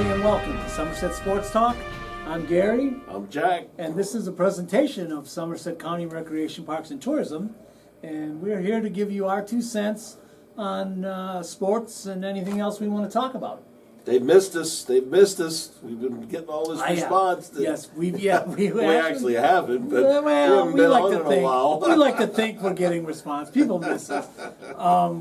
everybody, and welcome to Somerset Sports Talk. I'm Gary. I'm Jack. And this is a presentation of Somerset County Recreation Parks and Tourism. And we're here to give you our 2 cents on sports and anything else we want to talk about. They've missed us. We've been getting all this response. Yes, we we actually haven't, but we haven't we been like on to in a think while. we like to think we're getting response. People miss us.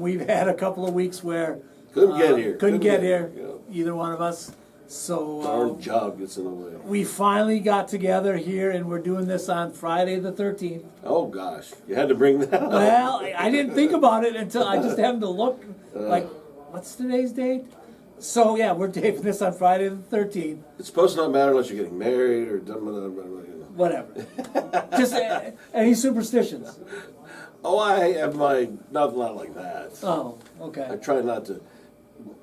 We've had a couple of weeks where Couldn't get here. Couldn't get here. Yeah. Either one of us. So Our job gets in the way. we finally got together here, and we're doing this on Friday the 13th. Oh gosh, you had to bring that up. Well, I didn't think about it until I just happened to look. Like, what's today's date? So yeah, we're taping this on Friday the 13th. It's supposed to not matter unless you're getting married or done. Whatever. Just any superstitions? Oh, I have not like that. Oh, I okay. try not to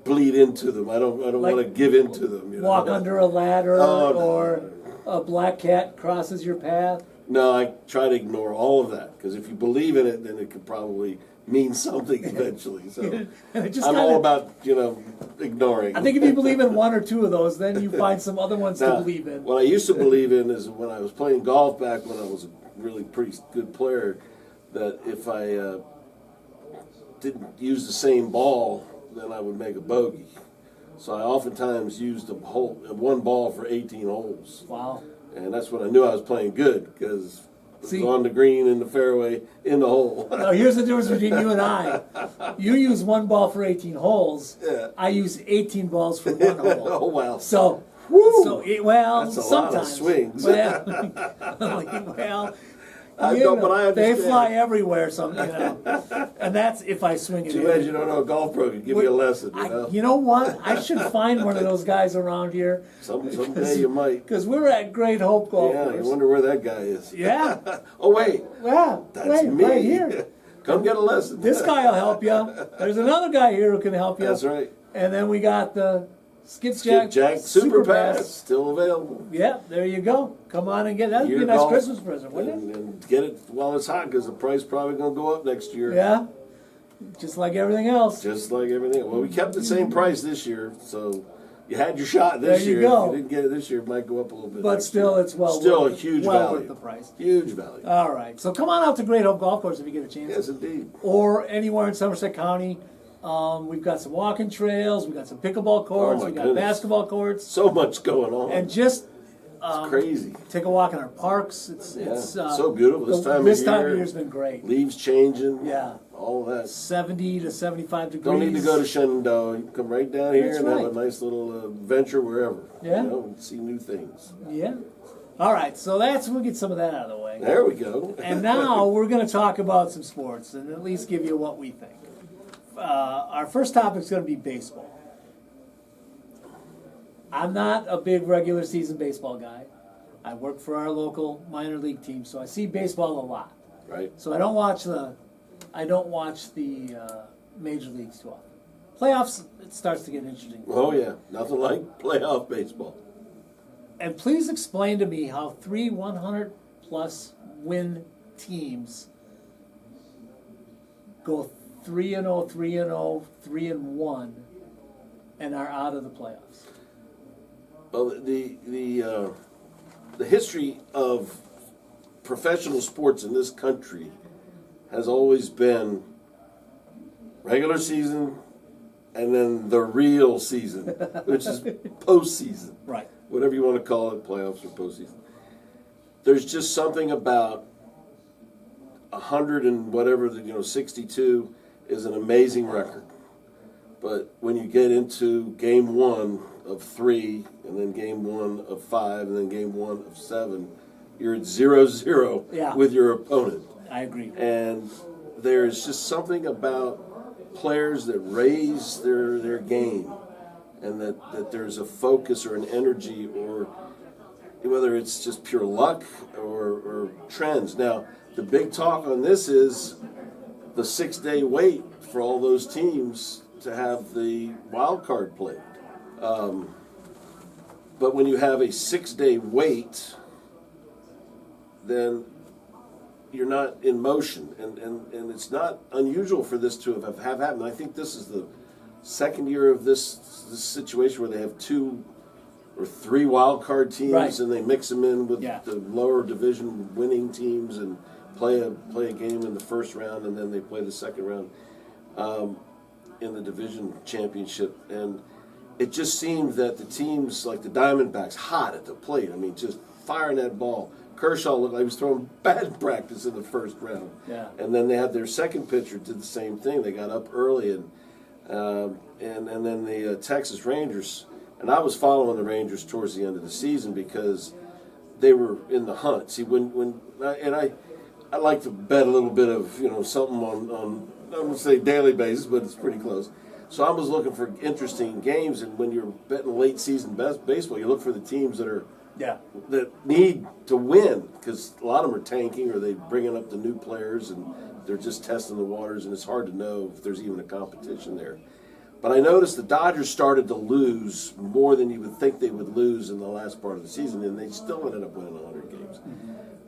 bleed into them. I don't Like, want to give into them. You know? Walk under a ladder, Oh, no. or a black cat crosses your path. No, I try to ignore all of that because if you believe in it, then it could probably mean something eventually. So And it just I'm kinda, all about ignoring. I think if you believe in one or two of those, then you find some other ones to Now, believe in. what I used to believe in is when I was playing golf back when I was a really pretty good player, that if I didn't use the same ball, then I would make a bogey. So I oftentimes used one ball for 18 holes. Wow. And that's when I knew I was playing good because it was See? on the green, in the fairway, in the hole. Now, here's the difference between you and I. You use one ball for 18 holes. Yeah. I use 18 balls for one hole. Oh, wow. So, Woo! That's a sometimes. lot of swings. Well, I you don't, know, but I they understand. fly everywhere. And that's if I swing it Too in. bad you don't know a golf pro could give you a lesson, You know what? I should find one of those guys around here. Someday you might. Because we're at Great Hope Golf Yeah, Course. you wonder where that guy is. Yeah. Oh, wait. Yeah. That's wait, me. right here. Come get a lesson. This guy will help you. There's another guy here who can help you. That's right. And then we got the Skipjack Jack Super Pass, still available. Yeah, there you go. Come on and get that. That'd be a Your nice golf, Christmas present, wouldn't it? And get it while it's hot because the price probably going to go up next year. Yeah. Just like everything else. Just like everything. Well, we kept the same price this year, so you had your shot this There you year. go. If you didn't get it this year, it might go up a little bit. But next still, year. it's well still worth a huge well value. worth the price. Huge value. All right. So come on out to Great Hope Golf Course if you get a chance. Yes, indeed. Or anywhere in Somerset County. We've got some walking trails. We've got some pickleball courts. my We've got goodness. basketball courts. So much going on. And just it's crazy. take a walk in our parks. It's so beautiful this time of This year. time of year has been great. Leaves changing. Yeah. All of that. 70 to 75 degrees. Don't need to go to Shenandoah. You can come right down here That's and right. have a nice little adventure wherever. Yeah. And see new things. Yeah. All right. So we'll get some of that out of the way. There we go. And now we're going to talk about some sports and at least give you what we think. Our first topic is going to be baseball. I'm not a big regular season baseball guy. I work for our local minor league team, so I see baseball a lot. Right. So I don't watch the major leagues too often. Playoffs, it starts to get interesting. Oh yeah, nothing like playoff baseball. And please explain to me how 3 100-plus win teams go 3-0, 3-0, 3-1, and are out of the playoffs. Well, the history of professional sports in this country has always been regular season and then the real season, which is postseason. Right. Whatever you want to call it, playoffs or postseason. There's just something about 100 and whatever, 62 is an amazing record. But when you get into game 1 of 3, and then game 1 of 5, and then game 1 of 7, you're at 0-0 Yeah. with your opponent. I agree. And there's just something about players that raise their game, and that there's a focus or an energy, or whether it's just pure luck or trends. Now, the big talk on this is the 6-day wait for all those teams to have the wild card played. But when you have a 6-day wait, then you're not in motion. And it's not unusual for this to have happened. I think this is the second year of this situation where they have two or 3 wild card teams, Right. and they mix them in with Yeah. the lower division winning teams and play a game in the first round, and then they play the second round in the division championship. And it just seemed that the teams like the Diamondbacks, hot at the plate. I mean, just firing that ball. Kershaw looked like he was throwing bad practice in the first round. Yeah. And then they had their second pitcher did the same thing. They got up early, and then the Texas Rangers. And I was following the Rangers towards the end of the season because they were in the hunt. See, I like to bet a little bit of something on I don't want to say daily basis, but it's pretty close. So I was looking for interesting games, and when you're betting late season baseball, you look for the teams that need to win, because a lot of them are tanking or they're bringing up the new players and they're just testing the waters, and it's hard to know if there's even a competition there. But I noticed the Dodgers started to lose more than you would think they would lose in the last part of the season, and they still ended up winning 100 games.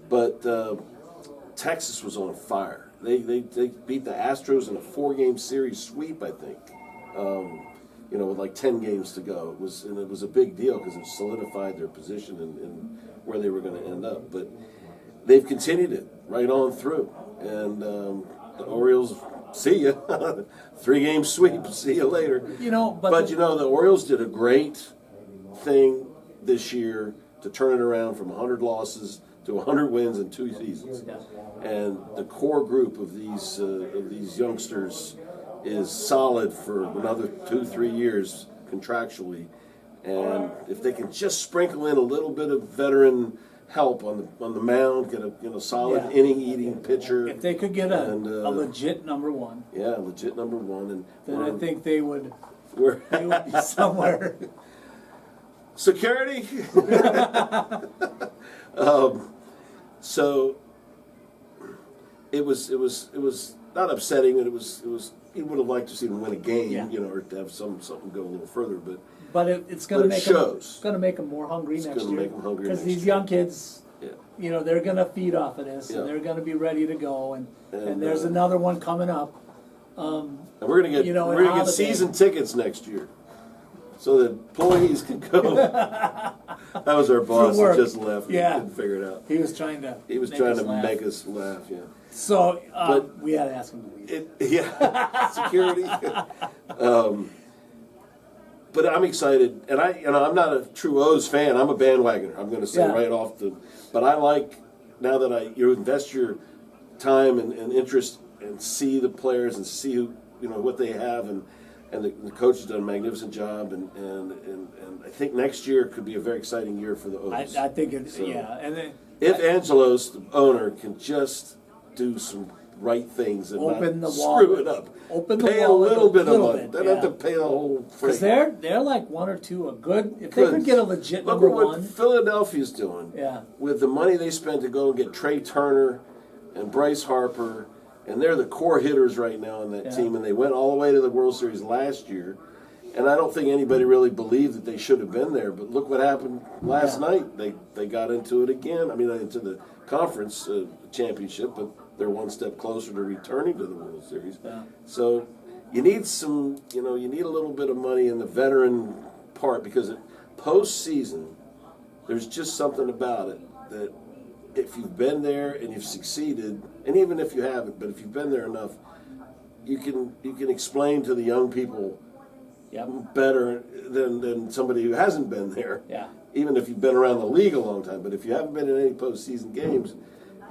But Texas was on fire. They beat the Astros in a 4-game series sweep, I think. With like 10 games to go. It was a big deal because it solidified their position in where they were going to end up. But they've continued it right on through. And the Orioles, see ya. 3-game sweep. See you later. But the Orioles did a great thing this year to turn it around from 100 losses to 100 wins in 2 seasons. Yeah. And the core group of these youngsters is solid for another 2-3 years contractually, and if they can just sprinkle in a little bit of veteran help on the mound, get a solid inning-eating pitcher. If they could get a legit number one, legit number one, and then I think they would be somewhere. Security. So it was not upsetting, but it was. You would have liked to see them win a game, or to have something go a little further, but it's going to make shows. Them make them more hungry It's next going to year. make them hungry because next these year. young kids, they're going to feed off of this, Yeah. and they're going to be ready to go. And there's uh, another one coming up. And we're going to get an get season tickets next year, so that employees can go. That was our boss who just left. Yeah. He couldn't figure it out. He was trying to. Make us laugh. Yeah. So, But we had to ask him to leave. Security. But I'm excited, and I'm not a true O's fan. I'm a bandwagoner. I'm going to say right off but I like now that you invest your time and interest and see the players and see who what they have, and the coach has done a magnificent job, and I think next year could be a very exciting year for the O's. I think it's and then, if Angelos, the owner, can just do some right things and open not the wall, screw it up. Open the pay wall a little bit of money. bit, They don't have to pay the whole. Because they're like one or two a good. If they could get a legit Look number at what one, Philadelphia's doing. Yeah. With the money they spent to go and get Trey Turner and Bryce Harper, and they're the core hitters right now in that team, and they went all the way to the World Series last year. And I don't think anybody really believed that they should have been there. But look what happened last night. They got into it again. I mean, into the conference championship, but they're one step closer to returning to the World Series. Yeah. So you need you need a little bit of money in the veteran part, because postseason, there's just something about it that if you've been there and you've succeeded, and even if you haven't, but if you've been there enough, you can explain to the young people better than somebody who hasn't been there. Yeah. Even if you've been around the league a long time, but if you haven't been in any postseason games,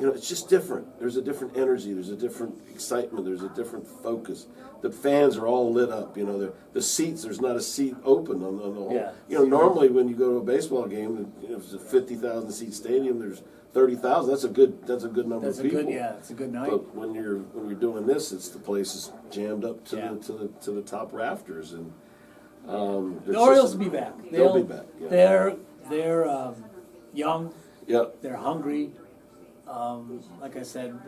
it's just different. There's a different energy. There's a different excitement. There's a different focus. The fans are all lit up. The seats. There's not a seat open on the whole. Yeah. Normally when you go to a baseball game, if it's a 50,000 seat stadium, there's 30,000. That's a good number of people. It's a good night. But when you're doing this, the place is jammed up to the top rafters, and the Orioles will be back. They'll be back. Yeah. They're young. Yep. They're hungry. Like I said,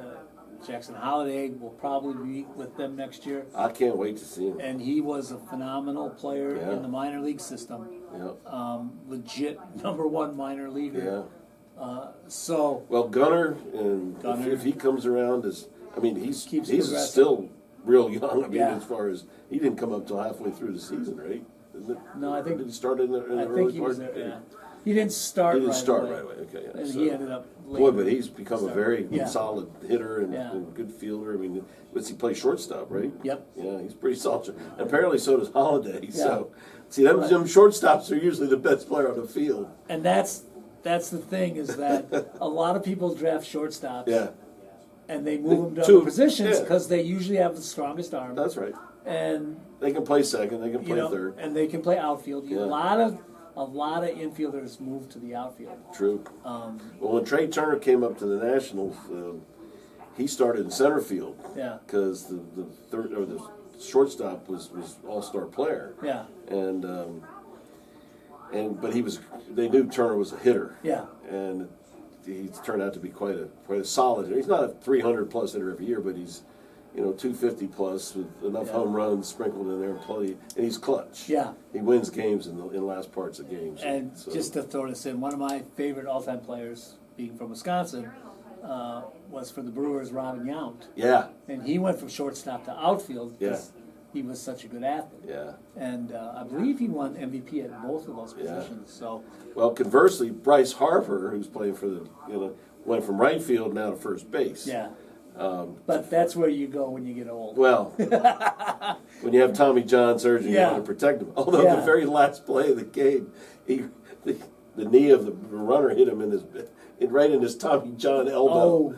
Jackson Holliday will probably be with them next year. I can't wait to see him. And he was a phenomenal player in the minor league system. Yep. Legit number one minor leaguer. Yeah. Well, Gunnar, if he comes around, he's still real young. As far as he didn't come up till halfway through the season, right? No, I think did he start in the I early think he was part? there. Yeah, he didn't start. He didn't right start away. right away. Okay, yeah. And So- he ended up. Boy, Later. but he's become a very Yeah. solid hitter and, Yeah. and good fielder. I mean, he play shortstop, right? Yep. Yeah, he's pretty solid. And apparently, so does Holiday. Yeah. So, see, them shortstops are usually the best player on the field. And that's the thing is that a lot of people draft shortstops. Yeah, And they move them to Two- other positions yeah. because they usually have the strongest arm. that's right. And They can play second. They can you play know, third. and they can play outfield. Yeah. A lot of infielders move to the outfield. True. Um, Well, when Trey Turner came up to the Nationals, he started in center field yeah, because the third or the shortstop was all-star player. yeah, But they knew Turner was a hitter. yeah, And he's turned out to be quite a solid hitter. He's not a 300 plus hitter every year, but he's 250 plus with enough Yeah. home runs sprinkled in there and plenty, and he's clutch. yeah. He wins games in the last parts of games. And So- just to throw this in, one of my favorite all-time players, being from Wisconsin, was for the Brewers, Robin Yount. yeah, And he went from shortstop to outfield Yeah. because he was such a good athlete. yeah. And I believe he won MVP at both of those Yeah. positions. So, Well, conversely, Bryce Harper, who's playing for went from right field now to first base. yeah. But that's where you go when you get old. Well, when you have Tommy John surgery, Yeah. you want to protect him. Although Yeah. the very last play of the game, the knee of the runner hit him right in his Tommy John elbow. Oh.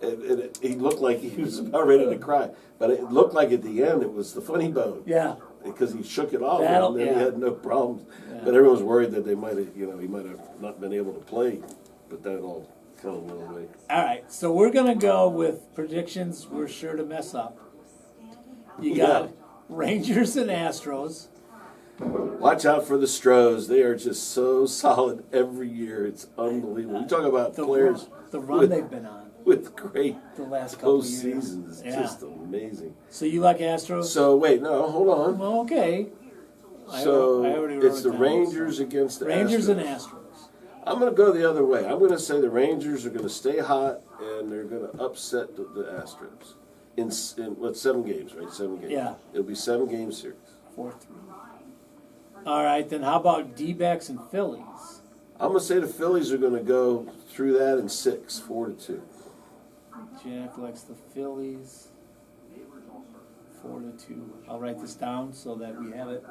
And he looked like he was about ready to cry. But it looked like at the end it was the funny bone. Yeah. Because he shook it off That'll- and then yeah. he had no problems. Yeah. But everyone was worried that he might have not been able to play. But that all kind of went away. All right, so we're going to go with predictions we're sure to mess up. You got Yeah. Rangers and Astros. Watch out for the Stros. They are just so solid every year. It's unbelievable. You talk about The players run, the run with, they've been on with great the last couple of years. postseasons. It's Yeah. just amazing. So you like Astros? So wait, no, hold on. Well, okay. I So already wrote it's it the down, Rangers so. against the Rangers Astros. and Astros. I'm going to go the other way. I'm going to say the Rangers are going to stay hot and they're going to upset the Astros in 7 games, right? 7 games. Yeah. It'll be 7-game series. 4-3. All right, then how about D-backs and Phillies? I'm going to say the Phillies are going to go through that in 6, 4-2. Jack likes the Phillies. 4-2. I'll write this down so that we have it.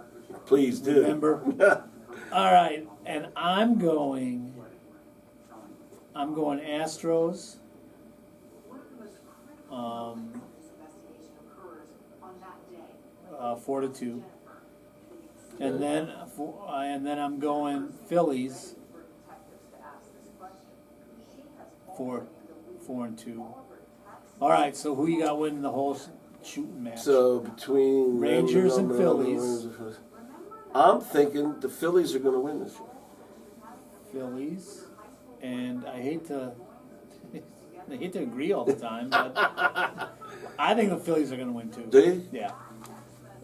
Please do. Remember? All right, and I'm going Astros. 4-2, and then I'm going Phillies. 4-2. All right, so who you got winning the whole shooting match? So between Rangers and Phillies. I'm thinking the Phillies are going to win this year. Phillies, and I hate to agree all the time, but I think the Phillies are going to win too. Do you? Yeah,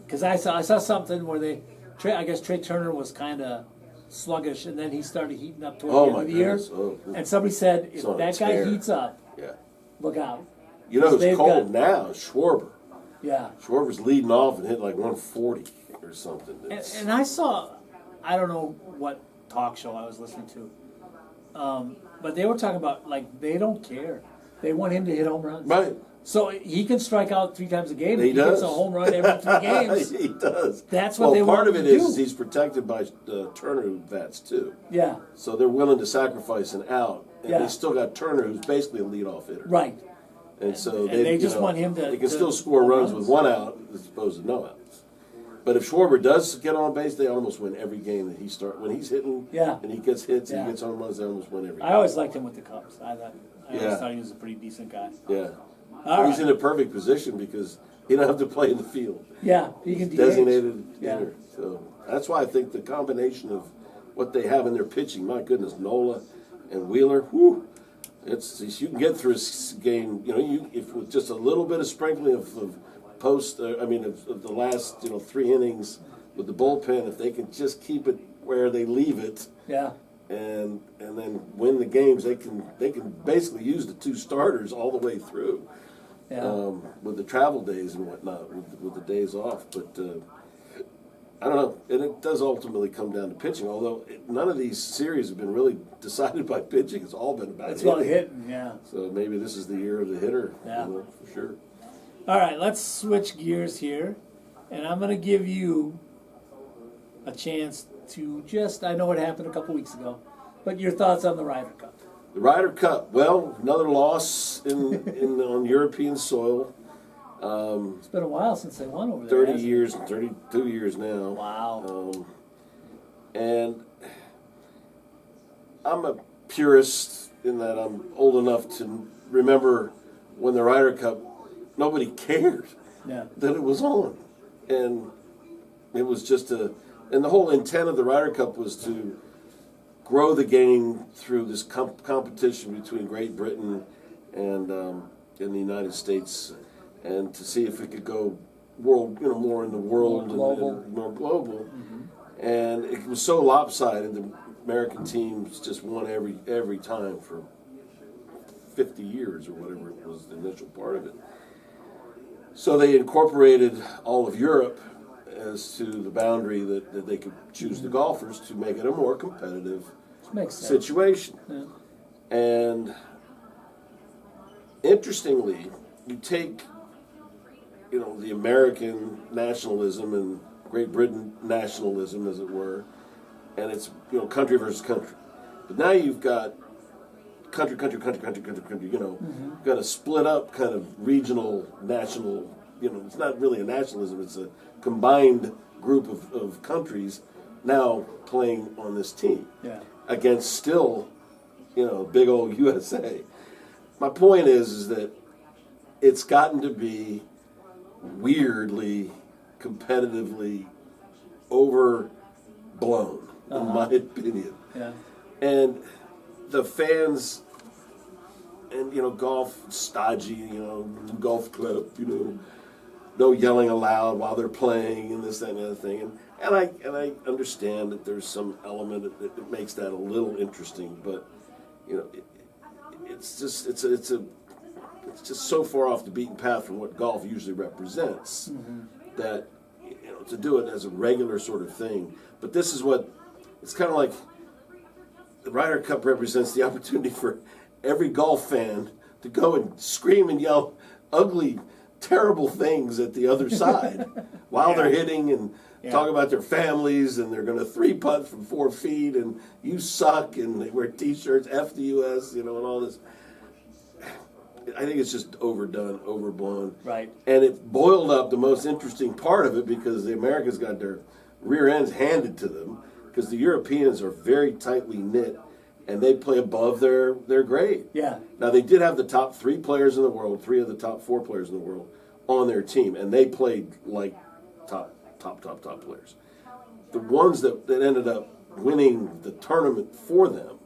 because I saw something where I guess Trey Turner was kind of sluggish, and then he started heating up toward the end my of the year. goodness. Oh. And somebody said if It's on a that guy tear. heats up, Yeah. look out. You know who's They've cold got- now? Schwarber. Yeah, Schwarber's leading off and hit like 140 or something. and I don't know what talk show I was listening to, but they were talking about like they don't care. They want him to hit home runs. Right. So he can strike out 3 times a game. He He gets does. a home run every 3 games. He does. That's what they part want of him it to is do. he's protected by Turner who bats too. Yeah, So they're willing to sacrifice an out. And Yeah. they still got Turner who's basically a leadoff hitter. right. And so And they just want him to- They can to still score home runs runs. with 1 out as opposed to no outs. But if Schwarber does get on base, they almost win every game that he starts. When he's hitting Yeah. and he gets hits Yeah. and he gets home runs, they almost win every game. I always liked him with the Cubs. I always Yeah. thought he was a pretty decent guy. Yeah. All He's right. in a perfect position because he don't have to play in the field. Yeah, he can DH. Designated Yeah. hitter. So that's why I think the combination of what they have in their pitching, my goodness, Nola and Wheeler, whew, you can get through a game. If with just a little bit of sprinkling of of the last 3 innings with the bullpen, if they can just keep it where they leave it. Yeah, And then win the games, they can basically use the 2 starters all the way through. yeah. With the travel days and whatnot, with the days off. But I don't know, and it does ultimately come down to pitching. Although none of these series have been really decided by pitching; it's all been about It's hitting. about hitting, yeah. So maybe this is the year of the hitter, Yeah. for sure. All right, let's switch gears here, and I'm going to give you a chance to I know it happened a couple weeks ago, but your thoughts on the Ryder Cup. The Ryder Cup. Well, another loss on European soil. It's been a while since they won over there. 30 years, 32 years now. Wow. And I'm a purist in that I'm old enough to remember when the Ryder Cup, nobody cared Yeah. that it was on. And it was and the whole intent of the Ryder Cup was to grow the game through this competition between Great Britain and the United States, and to see if it could go more in the world, More global. and more global. And it was so lopsided. The American teams just won every time for 50 years or whatever it was, the initial part of it. So they incorporated all of Europe as to the boundary that they could choose the golfers to make it a more competitive Makes sense. situation. Yeah. And interestingly, you take the American nationalism and Great Britain nationalism, as it were, and it's country versus country. But now you've got country. You've got a split up kind of regional national. It's not really a nationalism; it's a combined group of countries now playing on this team. Yeah. Against still, big old USA. My point is that it's gotten to be weirdly, competitively overblown, in my opinion. Yeah. And the fans, and golf stodgy, golf club, no yelling aloud while they're playing and this, that, and the other thing. And I understand that there's some element that makes that a little interesting, but it's just so far off the beaten path from what golf usually represents that to do it as a regular sort of thing. But this is it's kind of like the Ryder Cup represents the opportunity for every golf fan to go and scream and yell ugly, terrible things at the other side while they're hitting and talk about their families, and they're going to 3-putt from 4 feet, and you suck, and they wear T-shirts, F the U.S., and all this. I think it's just overdone, overblown. Right. And it boiled up the most interesting part of it because the Americans got their rear ends handed to them because the Europeans are very tightly knit, and they play above their grade. Yeah. Now, they did have the top 3 players in the world, 3 of the top 4 players in the world on their team, and they played like top players. The ones that ended up winning the tournament for them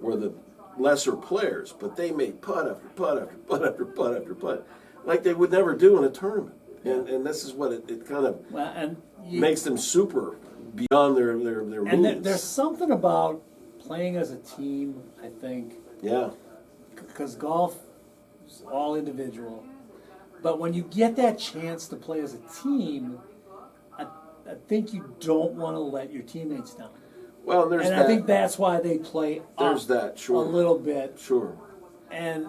were the lesser players, but they made putt after putt after putt after putt after putt, like they would never do in a tournament. And this is what it kind of makes them super beyond their and moves. there's something about playing as a team, I think. Yeah. Because golf is all individual. But when you get that chance to play as a team, I think you don't want to let your teammates down. Well, there's and that. I think that's why they play There's up that, sure. a little bit. Sure. And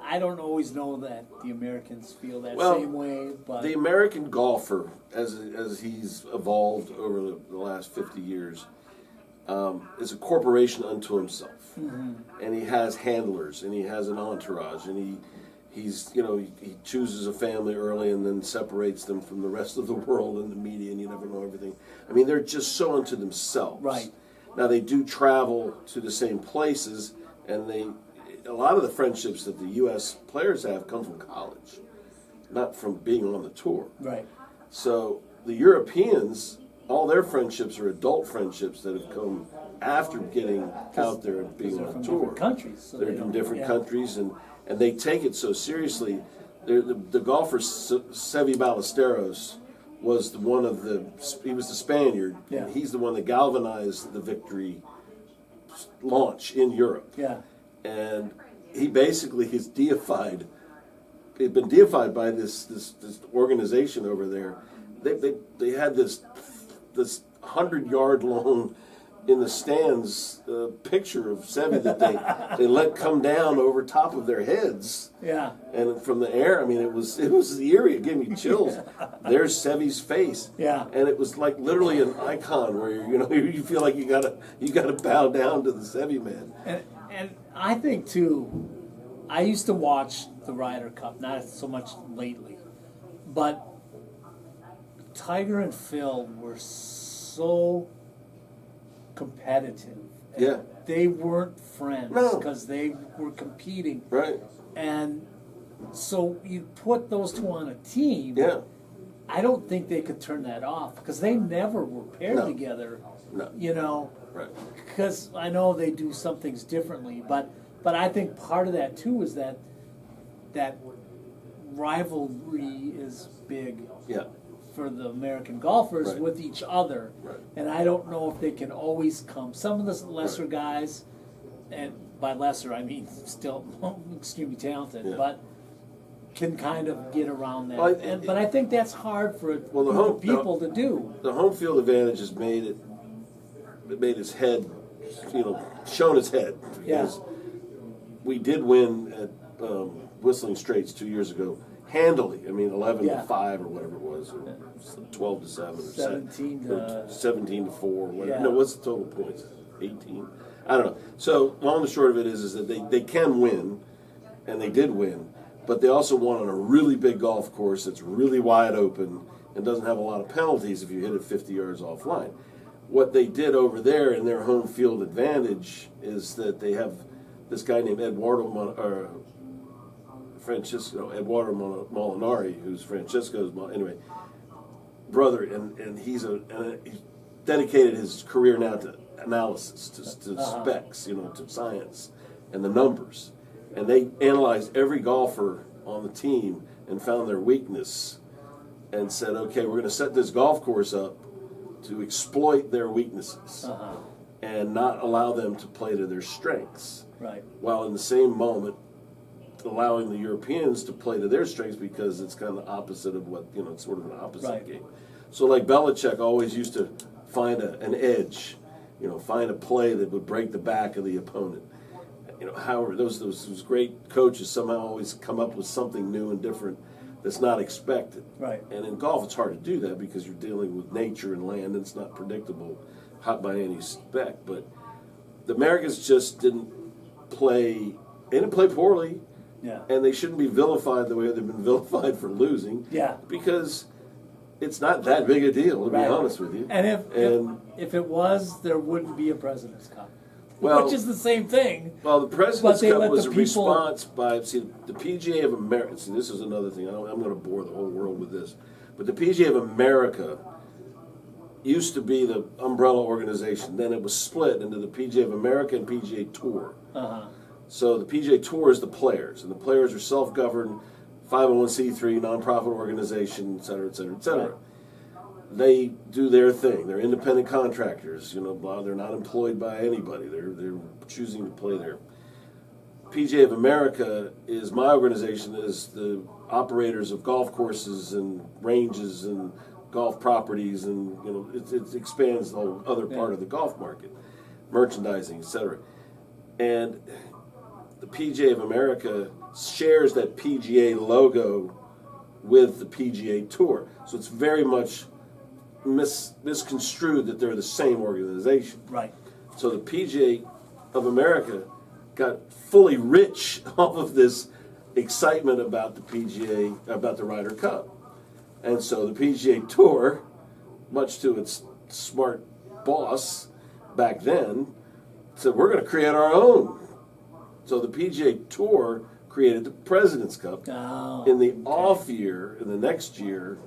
I don't always know that the Americans feel that Well, same way. But the American golfer, as he's evolved over the last 50 years, is a corporation unto himself. And he has handlers, and he has an entourage, and he chooses a family early and then separates them from the rest of the world and the media, and you never know everything. I mean, they're just so unto themselves. Right. Now, they do travel to the same places, and a lot of the friendships that the U.S. players have come from college, not from being on the tour. right. So the Europeans, all their friendships are adult friendships that have come after getting out there and being They're on from tour. different countries. So They're they from don't- different yeah. countries, and they take it so seriously. The golfer Seve Ballesteros was he was the Spaniard. Yeah. And he's the one that galvanized the victory launch in Europe. Yeah. And he basically is deified. He'd been deified by this organization over there. They had this this 100-yard long in the stands picture of Seve that they let come down over top of their heads. Yeah. And from the air, I mean, it was eerie. It gave me chills. There's Seve's face. Yeah. And it was like literally an icon where you feel like you gotta bow down to the Seve man. And I think too, I used to watch the Ryder Cup, not so much lately, but Tiger and Phil were so competitive. Yeah. They weren't friends No. because they were competing. Right. And so you put those two on a team. Yeah. I don't think they could turn that off because they never were paired No. together. No. You know, Right. because I know they do some things differently, but I think part of that too is that rivalry is big Yeah. for the American golfers Right. with each other. Right. And I don't know if they can always come. Some of the lesser guys, and by lesser I mean still extremely talented, Yeah. but can kind of get around that. Well, But I think that's hard for a Well, the group home- of people to do. The home field advantage has made his head, shown his head. Yeah. Because we did win at Whistling Straits 2 years ago handily. I mean, 11-5 or whatever it was, or 12-7, or 17 to 17-4, or whatever. Yeah. No, what's the total points? 18. I don't know. So long and short of it is that they can win, and they did win, but they also won on a really big golf course that's really wide open and doesn't have a lot of penalties if you hit it 50 yards offline. What they did over there in their home field advantage is that they have this guy named Eduardo Molinari, who's Francesco's brother, and he's dedicated his career now to analysis, to specs, to science and the numbers. And they analyzed every golfer on the team and found their weakness and said, okay, we're going to set this golf course up to exploit their weaknesses and not allow them to play to their strengths. Right. While in the same moment allowing the Europeans to play to their strengths because it's kind of the opposite of what, it's sort of an opposite Right. game. So like Belichick always used to find an edge, find a play that would break the back of the opponent. However, those great coaches somehow always come up with something new and different that's not expected. Right. And in golf, it's hard to do that because you're dealing with nature and land, and it's not predictable by any spec. But the Americans just didn't play. They didn't play poorly. Yeah. And they shouldn't be vilified the way they've been vilified for losing. Yeah. Because it's not that big a deal, to be honest with you. And if it was, there wouldn't be a President's Cup. Well, which is the same thing. Well, the President's But they Cup let was the a people- response by, the PGA of America. See, this is another thing. I'm going to bore the whole world with this. But the PGA of America used to be the umbrella organization. Then it was split into the PGA of America and PGA Tour. So the PGA Tour is the players, and the players are self-governed, 501c3 nonprofit organization, et cetera, et cetera, et cetera. Right. They do their thing. They're independent contractors. They're not employed by anybody. They're choosing to play there. PGA of America is my organization, is the operators of golf courses and ranges and golf properties, and it expands the whole other part of the golf market, merchandising, etc. And the PGA of America shares that PGA logo with the PGA Tour, so it's very much misconstrued that they're the same organization. Right. So the PGA of America got fully rich off of this excitement about the PGA, about the Ryder Cup. And so the PGA Tour, much to its smart boss back then, said, we're going to create our own. So the PGA Tour created the President's Cup in the off year, in the next year,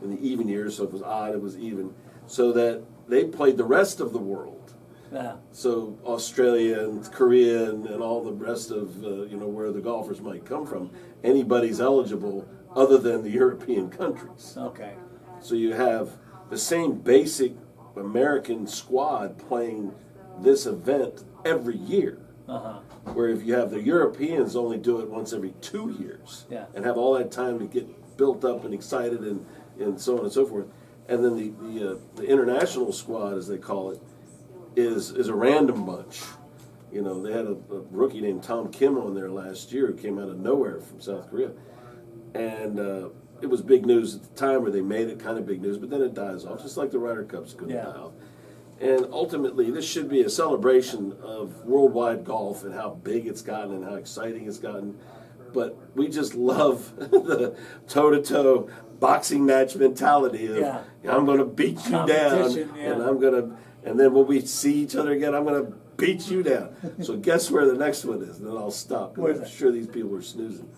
in the even years, so if it was odd, it was even, so that they played the rest of the world. Yeah. So Australia and Korea and all the rest of, where the golfers might come from, anybody's eligible other than the European countries. Okay. So you have the same basic American squad playing this event every year. Where if you have the Europeans only do it once every 2 years Yeah. and have all that time to get built up and excited and so on and so forth. And then the international squad, as they call it, is a random bunch. You know, they had a rookie named Tom Kim on there last year who came out of nowhere from South Korea. And it was big news at the time, where they made it kind of big news, but then it dies off, just like the Ryder Cup's going to die off. And ultimately, this should be a celebration of worldwide golf and how big it's gotten and how exciting it's gotten. But we just love the toe-to-toe boxing match mentality of, I'm going to beat you down, and then when we see each other again, I'm going to beat you down. So guess where the next one is, and then I'll stop. I'm sure these people are snoozing.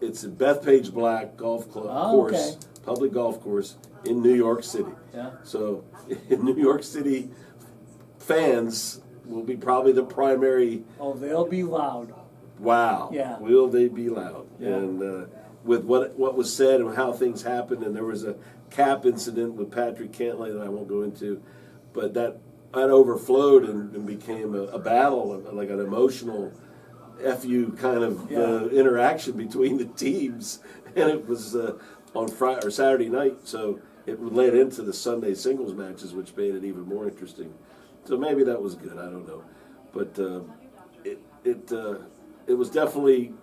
It's at Bethpage Black Golf Club course, public golf course in New York City. Yeah. So in New York City, fans will be probably the primary. Oh, they'll be loud. Wow. Yeah. Will they be loud? Yeah. And with what was said and how things happened, and there was a cap incident with Patrick Cantlay that I won't go into, but that overflowed and became a battle, like an emotional FU kind of interaction between the teams, and it was on Friday or Saturday night, so it led into the Sunday singles matches, which made it even more interesting. So maybe that was good. I don't know, but it was definitely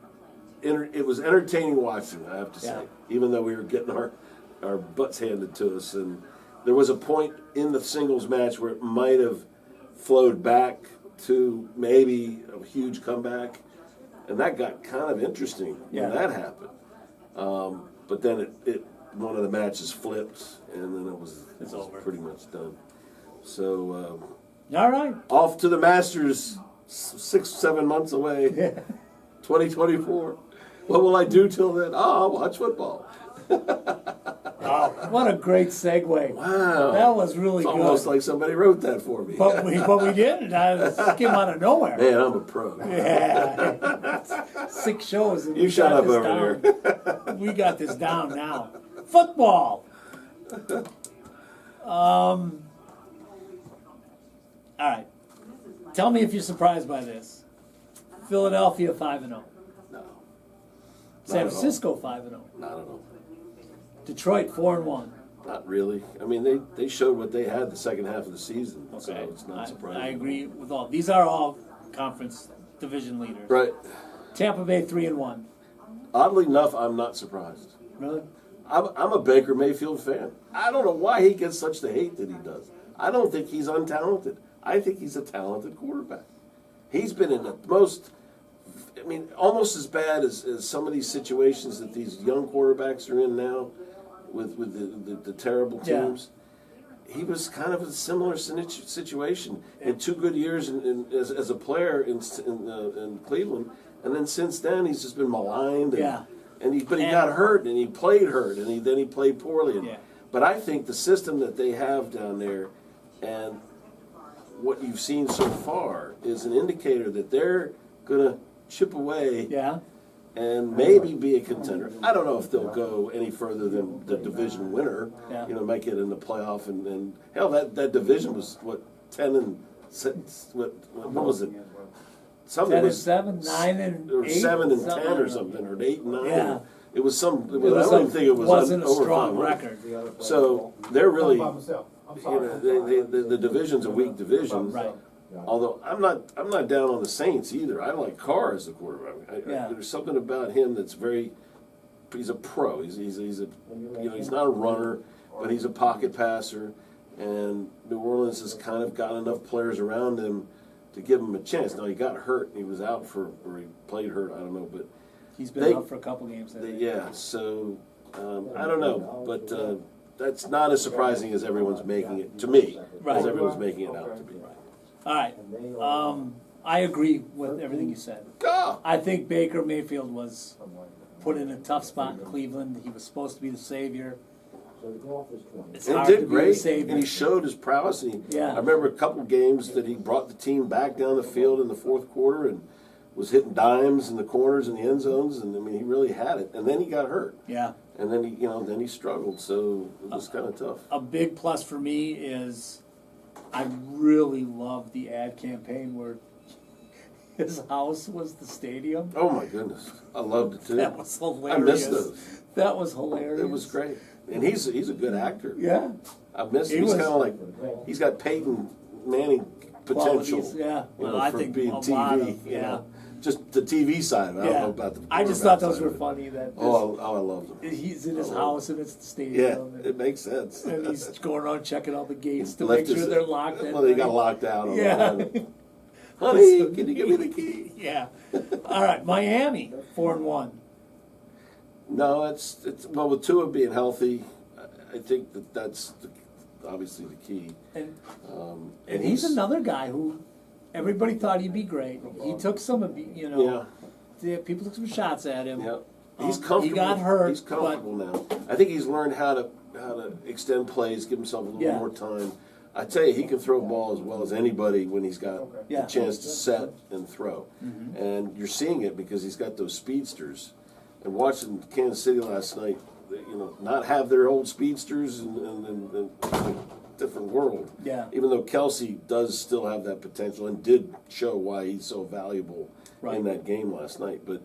it was entertaining watching. I have to say, even though we were getting our butts handed to us, and there was a point in the singles match where it might have flowed back to maybe a huge comeback. And that got kind of interesting when that happened. But then one of the matches flipped, and then it was pretty much done. So, all right, off to the Masters, 6-7 months away, 2024. What will I do till then? I'll watch football. Oh, what a great segue! Wow, that was really it's good. Almost like somebody wrote that for me. But we didn't. It came out of nowhere. Man, I'm a pro. Yeah, 6 shows. And you shut up over there. We got this down now. Football. All right. Tell me if you're surprised by this. Philadelphia 5-0. No. San Francisco 5-0. Not at all. Detroit 4-1. Not really. I mean, they showed what they had the second half of the season, so it's not surprising. I agree with all. These are all conference division leaders. Right. Tampa Bay 3-1. Oddly enough, I'm not surprised. Really? I'm a Baker Mayfield fan. I don't know why he gets such the hate that he does. I don't think he's untalented. I think he's a talented quarterback. He's been in the most, almost as bad as some of these situations that these young quarterbacks are in now with the terrible teams. Yeah. He was kind of a similar situation in 2 good years as a player in Cleveland, and then since then he's just been maligned. But he got hurt, and he played hurt, and then he played poorly. But I think the system that they have down there, and what you've seen so far, is an indicator that they're going to chip away. And maybe be a contender. I don't know if they'll go any further than the division winner. Might get in the playoff, and hell, that division was 10-6. What was it? Something 10-7, 9-8, or 7-10 or something, or 8-9. Yeah. It was some. I don't think it wasn't a over strong 5 record. So they're really, the division's a weak division. Right. Although I'm not down on the Saints either. I like Carr as the quarterback. There's something about him that's he's a pro. He's he's not a runner, but he's a pocket passer. And New Orleans has kind of got enough players around him to give him a chance. Now he got hurt. He was out or he played hurt. I don't know, but he's been out for a couple games. So I don't know, but that's not as surprising as everyone's making it to me. As everyone's making it out to be. All right. I agree with everything you said. I think Baker Mayfield was put in a tough spot in Cleveland. He was supposed to be the savior. It's hard did to great, be the savior. and he showed his prowess. I remember a couple games that he brought the team back down the field in the fourth quarter and was hitting dimes in the corners and the end zones, and he really had it. And then he got hurt. And then he struggled. So it was kind of tough. A big plus for me is I really loved the ad campaign where his house was the stadium. Oh my goodness, I loved it too. That was hilarious. I missed those. That was hilarious. It was great. and he's a good actor. Yeah. I miss him. He He's was- kind of like he's got Peyton Manning potential. Qualities, yeah. you know, Well, I for think being a TV. lot of- you yeah. know, just the TV side. I don't Yeah. know about the. I just quarterback thought those side were of it. funny that Oh, I loved him. he's in his house and it's the Yeah, stadium. it makes sense. And he's going around checking all the gates to Left make sure his- they're locked. Well, they got locked out. Yeah. Honey, can you give me the key? Yeah. All right, Miami, 4-1. No, it's well with Tua being healthy, I think that's obviously the key. And he's another guy who everybody thought he'd be great. He took some of people took some shots at him. Yeah, he's comfortable. He got hurt. He's comfortable now. I think he's learned how to extend plays, give himself a little Yeah. more time. I tell you, he can throw a ball as well as anybody when he's got Yeah. a chance to set and throw. Mm-hmm. And you're seeing it because he's got those speedsters. And watching Kansas City last night, not have their old speedsters and different world. Yeah. Even though Kelsey does still have that potential and did show why he's so valuable Right. in that game last night. But,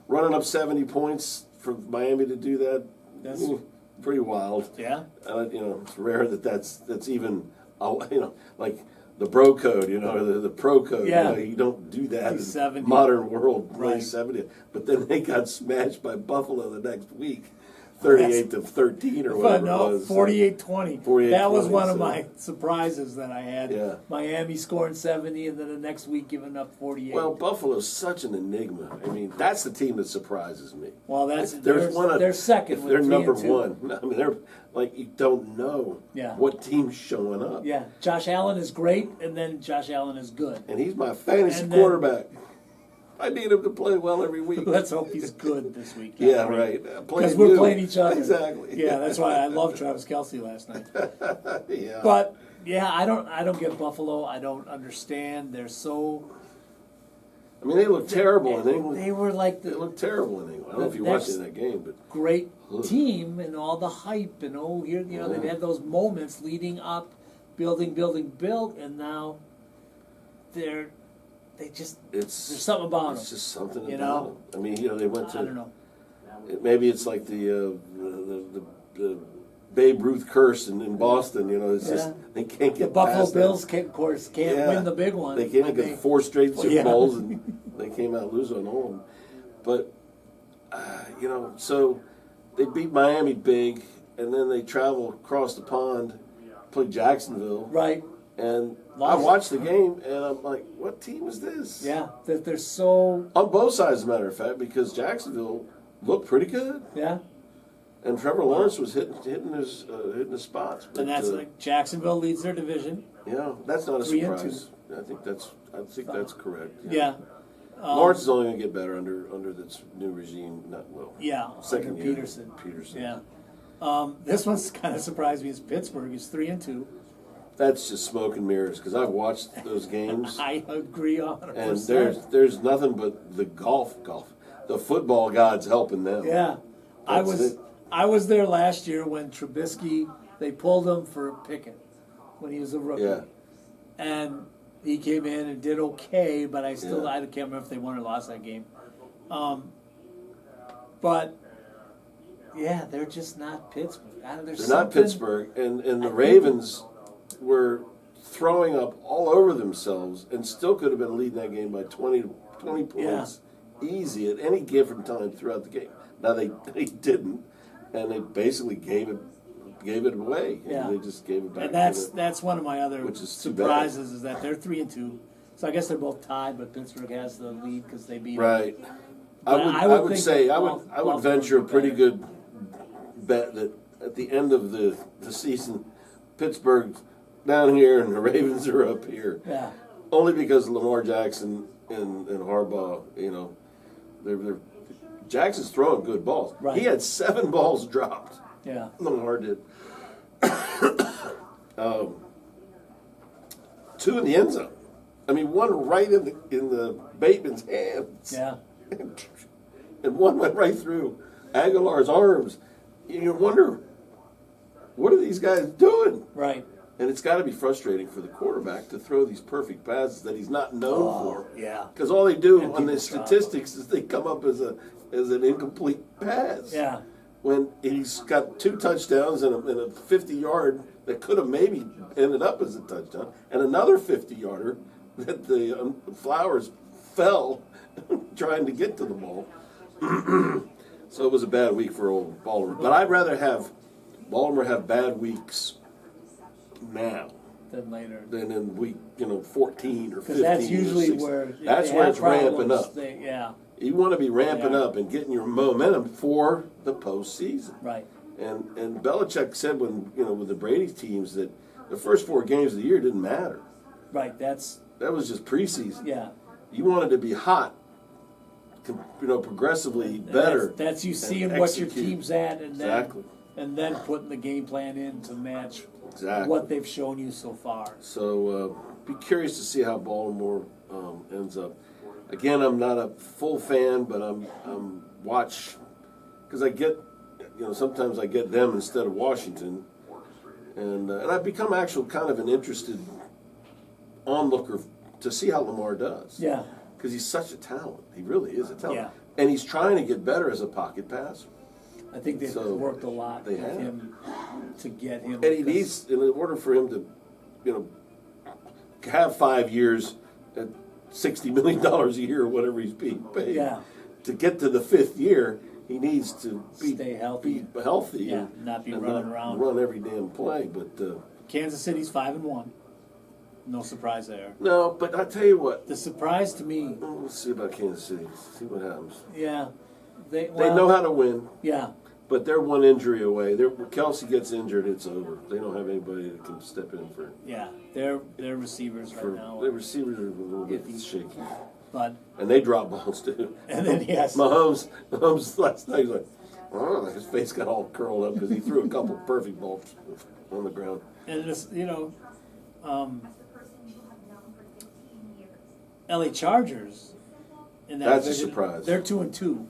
running up 70 points for Miami to do that, That's- pretty wild. Yeah. It's rare that's even, like the bro code, the pro code. Yeah. You don't do that in the 70. modern world, Right. right. 70. But then they got smashed by Buffalo the next week, 38-13 or But whatever no, it was. 48-20. 48-20, That was one of so- my surprises that I had. Yeah. Miami scoring 70 and then the next week giving up 48. Well, Buffalo's such an enigma. I mean, that's the team that surprises me. Well, that's If there's one. they're second. If with they're 3 number and 2. one. I mean, they're like you don't know Yeah. what team's showing up. Yeah, Josh Allen is great, and then Josh Allen is good. And he's my fantasy And then- quarterback. I need him to play well every week. Let's hope he's good this week. Yeah, right. Because we're playing each other. Exactly. Yeah, that's why I love Travis Kelce last night. Yeah. But yeah, I don't get Buffalo. I don't understand. They're so. I mean, they look terrible in England. They were like They the look terrible in England. I don't know if you watched that game, but great team and all the hype and here they've had those moments leading up, building, and now there's it's something about it's them. just something You about know? them. I mean, they went to. I don't know. Maybe it's like the Babe Ruth curse in Boston. It's Yeah. just they can't get The Buffalo past that. Bills, of course, can't Yeah. win the big one. They can't but get 4 straight Super yeah. Bowls, and they came out losing on all of them. But so they beat Miami big, and then they travel across the pond, play Jacksonville, Right. and Lost. I watched the game, and I'm like, what team is this? Yeah, that they're so. On both sides, as a matter of fact, because Jacksonville looked pretty good, Yeah, and Trevor Lawrence was hitting his spots. But, and that's like Jacksonville leads their division. yeah, that's not a 3-2. surprise. I think that's correct. Yeah. Lawrence is only going to get better under this new regime. Yeah, Second under year, Peterson. Peterson. Yeah. This one's kind of surprised me. Is Pittsburgh is 3-2. That's just smoke and mirrors because I've watched those games, I agree 100%. and there's nothing but the the football gods helping them. Yeah, That's I was there last year when Trubisky, they pulled him for Pickett when he was a rookie, Yeah. and he came in and did okay, but I Yeah. can't remember if they won or lost that game. But yeah, they're just not Pittsburgh. They're not Pittsburgh, and the Ravens were throwing up all over themselves and still could have been leading that game by 20 points easy at any given time throughout the game. Now they didn't, and they basically gave it away. Yeah. They just gave it back. And that's one of my other Which is too bad. surprises is that they're 3-2. So I guess they're both tied, but Pittsburgh has the lead because they beat them. Right. But I I would would think say that I Buffalo would venture a would be pretty better. good bet that at the end of the season, Pittsburgh's down here and the Ravens are up here. Yeah. Only because Lamar Jackson and Harbaugh, they're Jackson's throwing good balls. Right. He had 7 balls dropped. Yeah. Lamar did. 2 in the end zone. I mean, one right in the Bateman's hands. Yeah. And one went right through Aguilar's arms. You wonder, what are these guys doing? Right. And it's got to be frustrating for the quarterback to throw these perfect passes that he's not known for. Yeah. Because all they do And on the people drop statistics is they come up as an incomplete pass. Yeah. when he's got 2 touchdowns and a 50-yard that could have maybe ended up as a touchdown, and another 50-yarder that the Flowers fell trying to get to the ball. So it was a bad week for old Baltimore. But I'd rather have Baltimore have bad weeks now Then later. than in week 14 or 15. Because that's usually or 16. where That's they where have it's ramping problems, up. yeah, You want to be ramping Yeah. up and getting your momentum for the postseason. right. And Belichick said when with the Brady teams that the first 4 games of the year didn't matter. Right, that's, That was just preseason. yeah. You wanted to be hot, progressively better. That's you and seeing what your execute. team's at Exactly. and then putting the game plan in to match Exactly. what they've shown you so far. So be curious to see how Baltimore ends up. Again, I'm not a full fan, but I'm watch because I get sometimes I get them instead of Washington, and I've become actual kind of an interested onlooker to see how Lamar does. Yeah, Because he's such a talent. He really is a talent. Yeah. And he's trying to get better as a pocket passer. I think they've So, worked a lot they with have. him to get him. And he needs, in order for him to, have 5 years at $60 million a year or whatever he's being paid. Yeah. To get to the 5th year, he needs to Stay healthy. Be healthy. Yeah, and not be and running around. Run every damn play. But Kansas City's 5-1. No surprise there. no, but I tell you what. The surprise to me, Let's see about Kansas City. See what happens. yeah, they They know how to win. Yeah, But they're one injury away. Kelsey gets injured, it's over. They don't have anybody that can step in for yeah, their receivers right now. their receivers are a little bit Iffy. shaky. But And they drop balls too. and then yes, Mahomes last night was like, oh, his face got all curled up because he threw a couple perfect balls on the ground. and this LA Chargers in that That's a division, surprise. They're 2-2.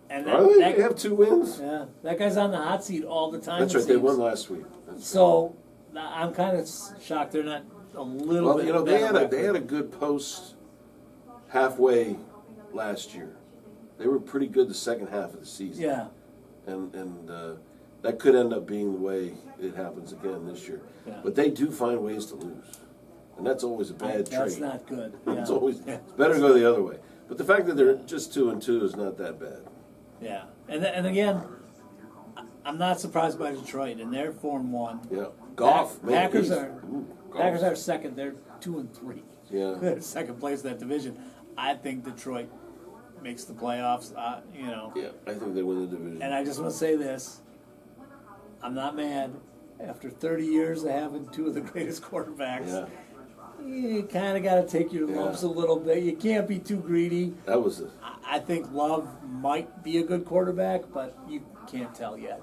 And Are they? They have 2 wins? yeah, that guy's on the hot seat all the time. That's it right, they seems. won last week. So I'm kind of shocked they're not a little Well, bit. they better had a good post halfway last year. They were pretty good the second half of the season. Yeah, And that could end up being the way it happens again this year. Yeah. But they do find ways to lose, and that's always a bad trait. that's not good. It's Yeah. always it's better to go the other way. But the fact that they're just 2-2 is not that bad. Yeah, and again, I'm not surprised by Detroit, and they're 4-1. Yeah, Goff. man, Packers he's- are Goff. Packers are second. They're 2-3. Yeah. They're second place in that division. I think Detroit makes the playoffs. Yeah, I think they win the division. And I just want to say this: I'm not mad. After 30 years of having 2 of the greatest quarterbacks, Yeah, you kind of got to take your lumps a little bit. You can't be too greedy. that was I think Love might be a good quarterback, but you can't tell yet.